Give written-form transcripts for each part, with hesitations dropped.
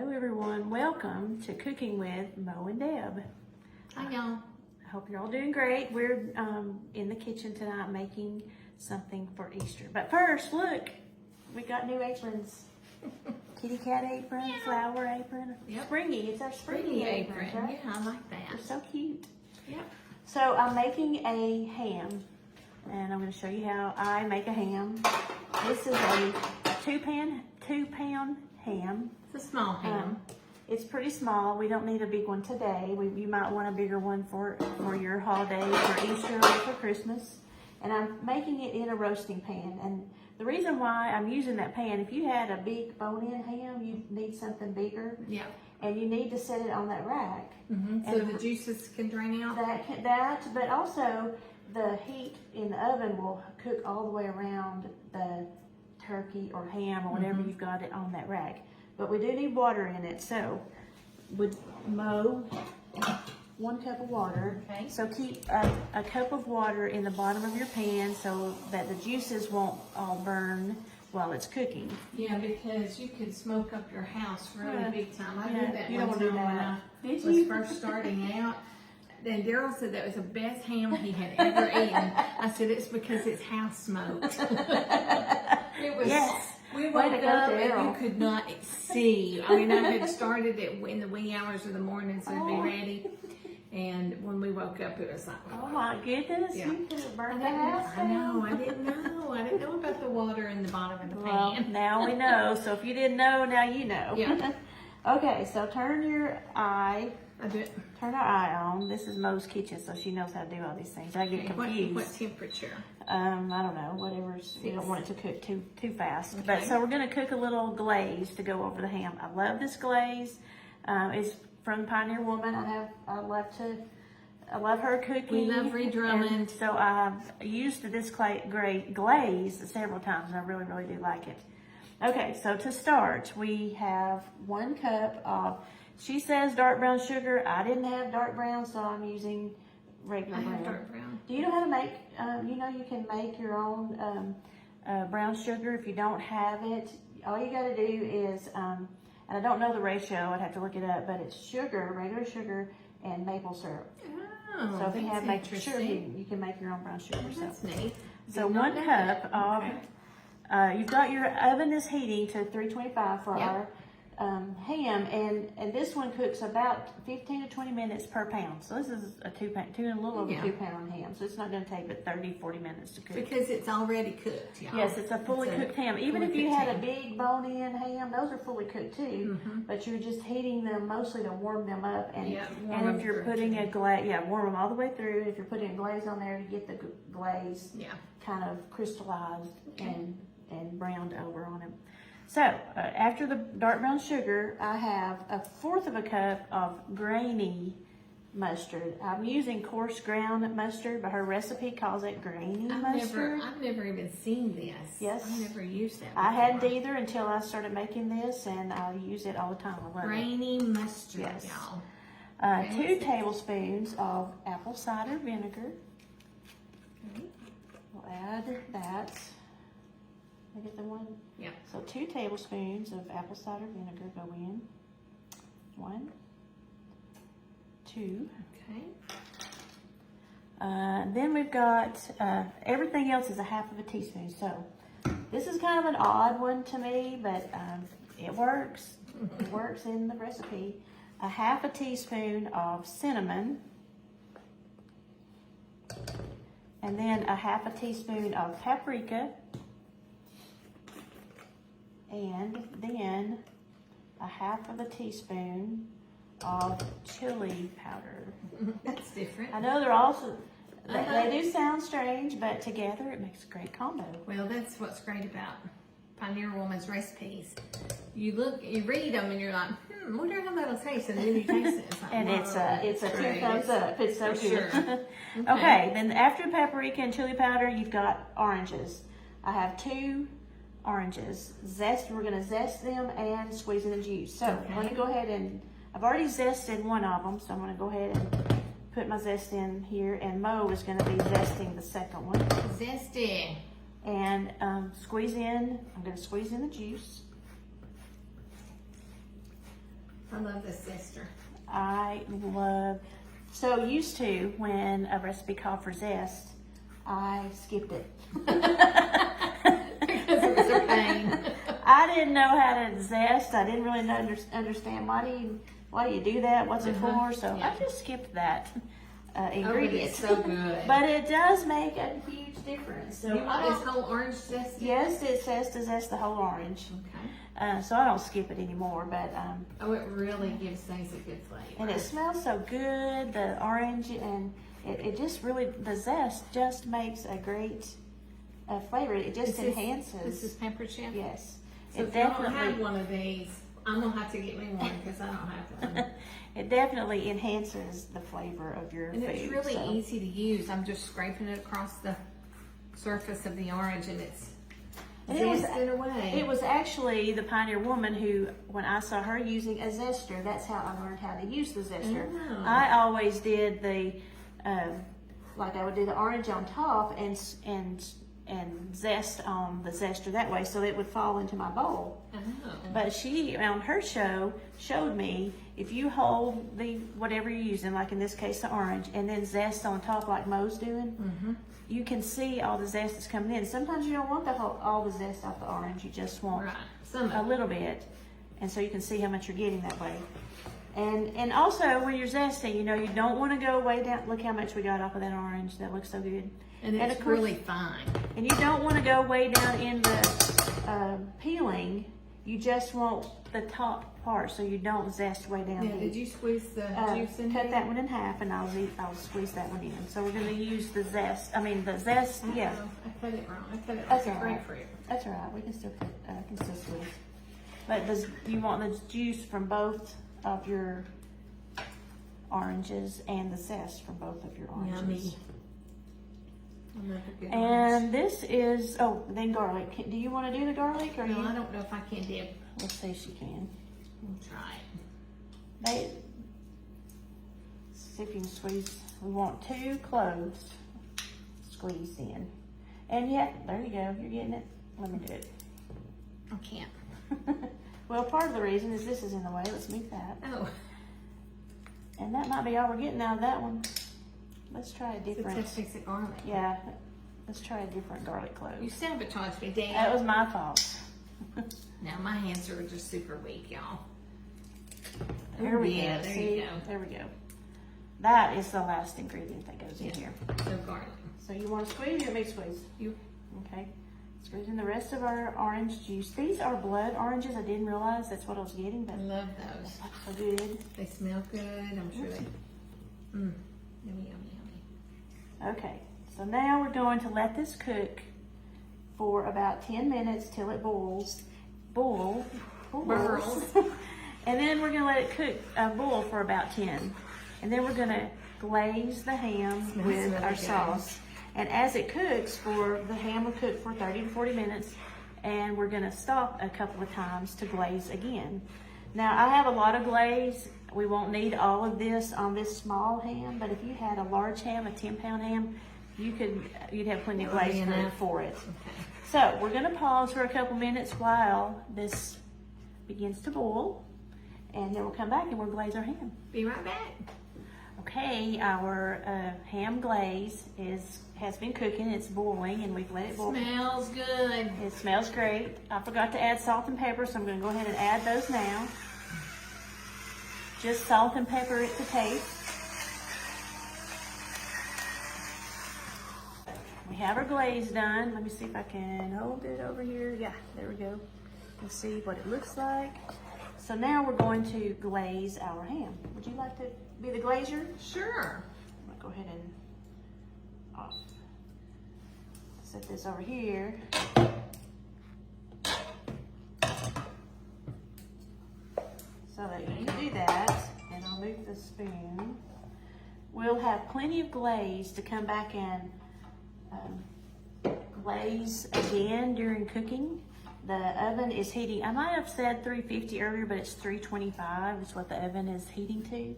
Hello everyone, welcome to Cooking with Mo and Deb. Hi y'all. I hope you're all doing great. We're in the kitchen tonight making something for Easter. But first, look, we got new aprons. Kitty cat apron, flower apron, springy. It's our springy apron. Right? Yeah, I like that. They're so cute. Yep. So I'm making a ham, and I'm going to show you how I make a ham. This is a two-pound ham. It's a small ham. It's pretty small. We don't need a big one today. You might want a bigger one for your holiday, for Easter, or for Christmas. And I'm making it in a roasting pan. And the reason why I'm using that pan, if you had a big bone-in ham, you need something bigger. Yeah. And you need to set it on that rack. So the juices can drain out? But also the heat in the oven will cook all the way around the turkey or ham or whatever you've got it on that rack. But we do need water in it, so would Mo 1 cup of water. Okay. So keep a cup of water in the bottom of your pan so that the juices won't all burn while it's cooking. Yeah, because you could smoke up your house really big time. I did that you one don't time do when that. I was first starting out. And Daryl said that was the best ham he had ever eaten. I said, it's because it's house smoked. It was. Yes. We woke up and you could not see. I mean, I had started it in the wee hours of the morning so to be ready. And when we woke up, it was like, oh my goodness, you could have burned the house down. I know, I didn't know about the water in the bottom of the pan. Well, now we know. So if you didn't know, now you know. Yeah. Okay, so turn your eye. Turn our eye on. This is Mo's kitchen, so she knows how to do all these things. I get confused. What temperature? I don't know. Whatever's. We don't want it to cook too fast. Okay. But so we're gonna cook a little glaze to go over the ham. I love this glaze. It's from Pioneer Woman. I love her cooking. We love redrumming. And so I've used this great glaze several times, and I really do like it. Okay, so to start, we have 1 cup of. She says dark brown sugar. I didn't have dark brown, so I'm using regular brown. I have dark brown. Do you know how to make, you can make your own brown sugar if you don't have it. All you got to do is, and I don't know the ratio, I'd have to look it up, but it's sugar, regular sugar, and maple syrup. Oh, so if you have maple sugar, you can make your own brown sugar. Oh, that's neat. So 1 cup of, you've got your oven is heating to 325 for our ham, and this one cooks about 15 to 20 minutes per pound. So this is a a little over 2 pound ham. So it's not going to take but 30-40 minutes to cook. Because it's already cooked, y'all. Yes, it's a fully cooked ham. Even if you had a big bone-in ham, those are fully cooked too. But you're just heating them mostly to warm them up. And if you're putting a glaze, warm them all the way through. If you're putting a glaze on there to get the glaze kind of crystallized and browned over on it. So, after the dark brown sugar, I have 1/4 of a cup of grainy mustard. I'm using coarse ground mustard, but her recipe calls it grainy mustard. I've never even seen this. Yes. I've never used that I hadn't either until I started making this, and I use it all the time. I love grainy mustard, y'all. 2 tablespoons of apple cider vinegar. We'll add that. I get the one? Yeah. So 2 tablespoons of apple cider vinegar go in. 1, 2. Okay. Then we've got, everything else is 1/2 teaspoon. So this is kind of an odd one to me, but it works. It works in the recipe. 1/2 teaspoon of cinnamon. And then 1/2 teaspoon of paprika. And then 1/2 teaspoon of chili powder. That's different. I know they're also, they do sound strange, but together it makes a great combo. Well, that's what's great about Pioneer Woman's recipes. You read them, and you're like, wonder how that'll taste, and then you taste it. It's like, And it's a 2 thumbs up. It's so good. Sure. Okay, then after paprika and chili powder, you've got oranges. I have 2 oranges. We're going to zest them and squeeze in the juice. So I'm going to go ahead and, I've already zested one of them, so I'm going to go ahead and put my zest in here, and Mo is going to be zesting the second one. Zesty. And I'm going to squeeze in the juice. I love this zester. So used to, when a recipe called for zest, I skipped it. Because it was a pain. I didn't know how to zest. I didn't really understand why do you do that? What's it for? So I just skipped that ingredient. It's so good. But it does make a huge difference. So you want this whole orange zest? Yes, it says to zest the whole orange. Okay. So I don't skip it anymore, but it really gives things a good flavor. and it smells so good, the orange, and it just really, the zest just makes a great flavor. It just enhances. This is pepper chef? Yes. So if you don't have one of these, I'm going to have to get me one because I don't have one. It definitely enhances the flavor of your food. And it's really easy to use. I'm just scraping it across the surface of the orange and it's zested away. It was actually the Pioneer woman who, when I saw her using a zester, that's how I learned how to use the zester. Oh. I always did the, like I would do the orange on top and zest on the zester that way so it would fall into my bowl. Oh. But she, on her show, showed me if you hold the whatever you're using, like in this case the orange, and then zest on top like Mo's doing, you can see all the zest that's coming in. Sometimes you don't want all the zest off the orange, you just want a little bit. And so you can see how much you're getting that way. And also when you're zesting, you know, you don't want to go way down. Look how much we got off of that orange. That looks so good. And it's really fine. And you don't want to go way down in the peeling. You just want the top part so you don't zest way down deep. Did you squeeze the juice in Cut here? that one in half and I'll squeeze that one in. So we're going to use the zest. I cut it wrong. I cut it like a grapefruit. That's all right. We can still squeeze. But you want the juice from both of your oranges and the zest from both of your oranges. Yummy. And this is, then garlic. Do you want to do the garlic? Or no, I don't know if I can dip. Let's see if she can. We'll try it. See if you can squeeze. We want 2 cloves squeezed in. And there you go. You're getting it. Let me do it. I can't. Well, part of the reason is this is in the way. Let's move that. Oh. And that might be all we're getting out of that one. Let's try a different. Let's fix it garlic. Yeah. Let's try a different garlic clove. You sabotaged me, Dan. That was my fault. Now my hands are just super weak, y'all. There we go. There you go. There we go. That is the last ingredient that goes in here. So garlic. So you want to squeeze or you want me to squeeze? You. Okay. Squeeze in the rest of our orange juice. These are blood oranges. I didn't realize that's what I was getting, but I love those. so good. They smell good. I'm sure they. Yummy, yummy, yummy. Okay. So now we're going to let this cook for about 10 minutes till it boils. Boils. And then we're going to let it cook, boil for about 10. And then we're going to glaze the ham with our sauce. And as it cooks, the ham will cook for 30 to 40 minutes. And we're going to stop a couple of times to glaze again. Now, I have a lot of glaze. We won't need all of this on this small ham. But if you had a large ham, a 10-pound ham, you'd have plenty of glaze for it. Okay. So we're going to pause for a couple minutes while this begins to boil, and then we'll come back and we'll glaze our ham. Be right back. Okay, our ham glaze has been cooking. It's boiling, and we've let it boil. Smells good. It smells great. I forgot to add salt and pepper, so I'm going to go ahead and add those now. Just salt and pepper it to taste. We have our glaze done. Let me see if I can hold it over here. Yeah, there we go. Let's see what it looks like. So now we're going to glaze our ham. Would you like to be the glazer? Sure. I'm gonna go ahead and set this over here. So that you do that, and I'll move the spoon. We'll have plenty of glaze to come back and glaze again during cooking. The oven is heating. I might have said 350 earlier, but it's 325 is what the oven is heating to.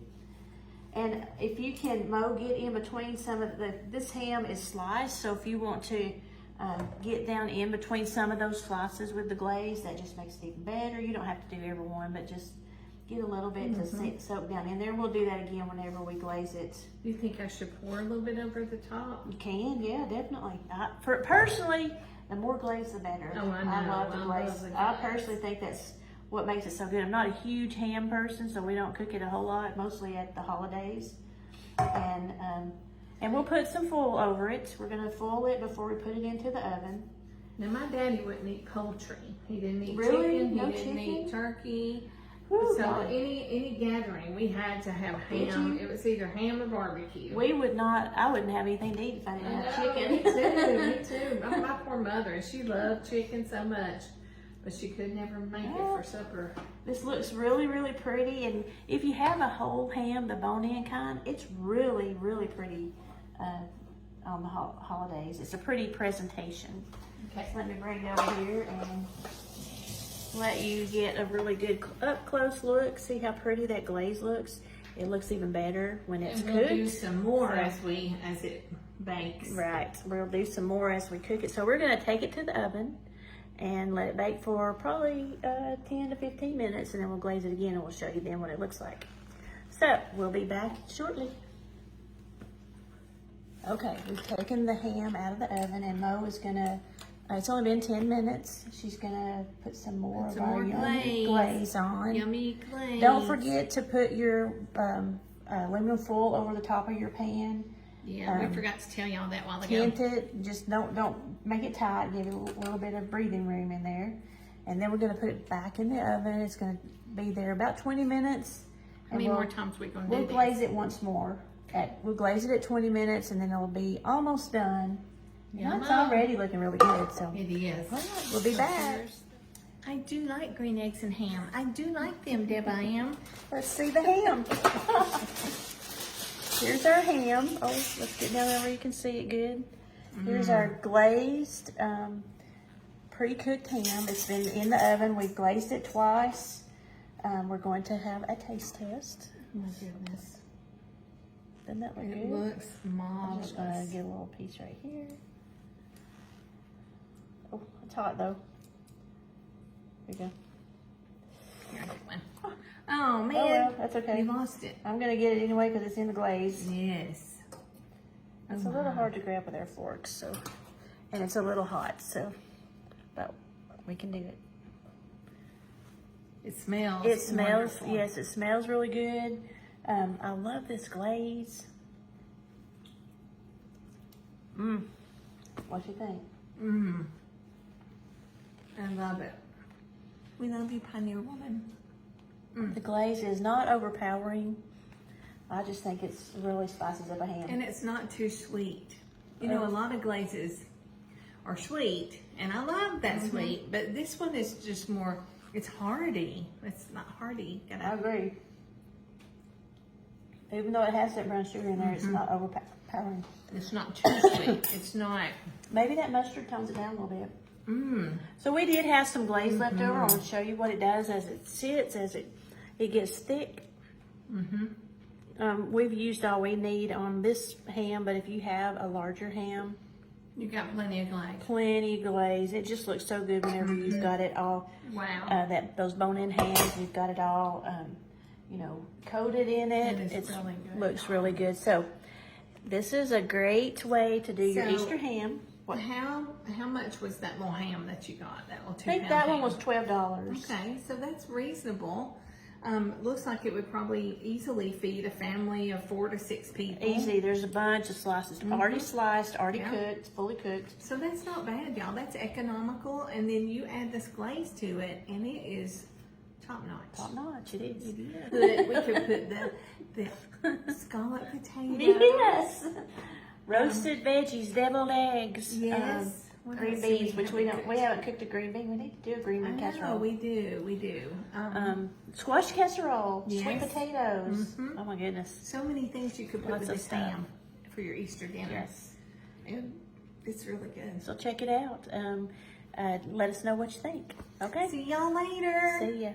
And if you can, Mo, get in between some of this ham is sliced, so if you want to get down in between some of those slices with the glaze, that just makes it even better. You don't have to do every one, but just get a little bit to soak down in there. We'll do that again whenever we glaze it. Do you think I should pour a little bit over the top? You can, yeah, definitely. Personally, the more glaze, the better. Oh, I know. I love the I glaze. love the glaze. I personally think that's what makes it so good. I'm not a huge ham person, so we don't cook it a whole lot, mostly at the holidays. And we'll put some foil over it. We're gonna foil it before we put it into the oven. Now, my daddy wouldn't eat poultry. He didn't eat Really? chicken. No He didn't chicken? eat turkey. Whew, So God. any gathering, we had to have Did ham. you? It was either ham or barbecue. I wouldn't have anything to eat if I didn't have chicken. Me too, me too. My poor mother, she loved chicken so much, but she could never make it for supper. This looks really, really pretty, and if you have a whole ham, the bone-in kind, it's really, really pretty on the holidays. It's a pretty presentation. Okay. So let me bring it over here and let you get a really good up-close look. See how pretty that glaze looks? It looks even better when it's And we'll do cooked. some more as it bakes. Right, we'll do some more as we cook it. So we're gonna take it to the oven and let it bake for probably 10 to 15 minutes, and then we'll glaze it again and we'll show you then what it looks like. So we'll be back shortly. Okay, we've taken the ham out of the oven, and Mo is gonna, it's only been 10 minutes. She's gonna put some more of our yummy glaze on. Yummy glaze. Don't forget to put your aluminum foil over the top of your pan. Yeah, we forgot to tell y'all that while ago. Tint it, just don't make it tight, give it a little bit of breathing room in there. And then we're gonna put it back in the oven. It's gonna be there about 20 minutes. How many more times we gonna do We'll this? glaze it once more. We'll glaze it at 20 minutes, and then it'll be almost done. And it's already looking really good, so. It is. All right, we'll be back. I do like green eggs and ham. I do like them, Deb, I am. Let's see the ham. Here's our ham. Oh, let's get down there where you can see it good. Here's our glazed, pre-cooked ham. It's been in the oven. We've glazed it twice. We're going to have a taste test. Oh my goodness. Doesn't that look It good? looks I'm marvelous. just gonna get a little piece right here. Oh, it's hot though. There you go. Here, I get one. Oh man, Oh well, that's okay. you lost it. I'm gonna get it anyway because it's in the glaze. Yes. It's a little hard to grab with our forks, so, and it's a little hot, so, but we can do it. It smells. It smells, wonderful. yes, it smells really good. I love this glaze. What do you think? I love it. We love you, Pioneer Woman. The glaze is not overpowering. I just think it's really spices up a ham. And it's not too sweet. You know, a lot of glazes are sweet, and I love that sweet, but this one is just more, it's hearty. It's not hearty. I agree. Even though it has that brown sugar in there, it's not overpowering. It's not too sweet. It's not. Maybe that mustard tones it down a little bit. So we did have some glaze left over. I'll show you what it does as it sits, as it gets thick. We've used all we need on this ham, but if you have a larger ham, You got plenty of glaze. plenty of glaze. It just looks so good whenever you've got it all. Wow. Those bone-in hams, you've got it all, you know, coated in it. It is It really good. looks really good. So this is a great way to do your So- Easter ham. How much was that little ham that you got? That little 2 I think pound that one ham? was $12. Okay, so that's reasonable. Looks like it would probably easily feed a family of 4 to 6 people. Easy. There's a bunch of slices already sliced, already Yeah. cooked, fully cooked. So that's not bad, y'all. That's economical, and then you add this glaze to it, and it is top notch. Top notch, it is. We could put the scallop potato. Yes. Roasted veggies, deviled eggs. Yes. What Green else do beans, which we haven't cooked a green bean. We need to do a green bean I know, casserole. we do. Squash casserole, sweet Yes. potatoes. Oh my goodness. So many things you could put Lots with of this stuff. ham for your Easter dinner. Yes. And it's really good. So check it out. Let us know what you think. Okay. See y'all later. See ya.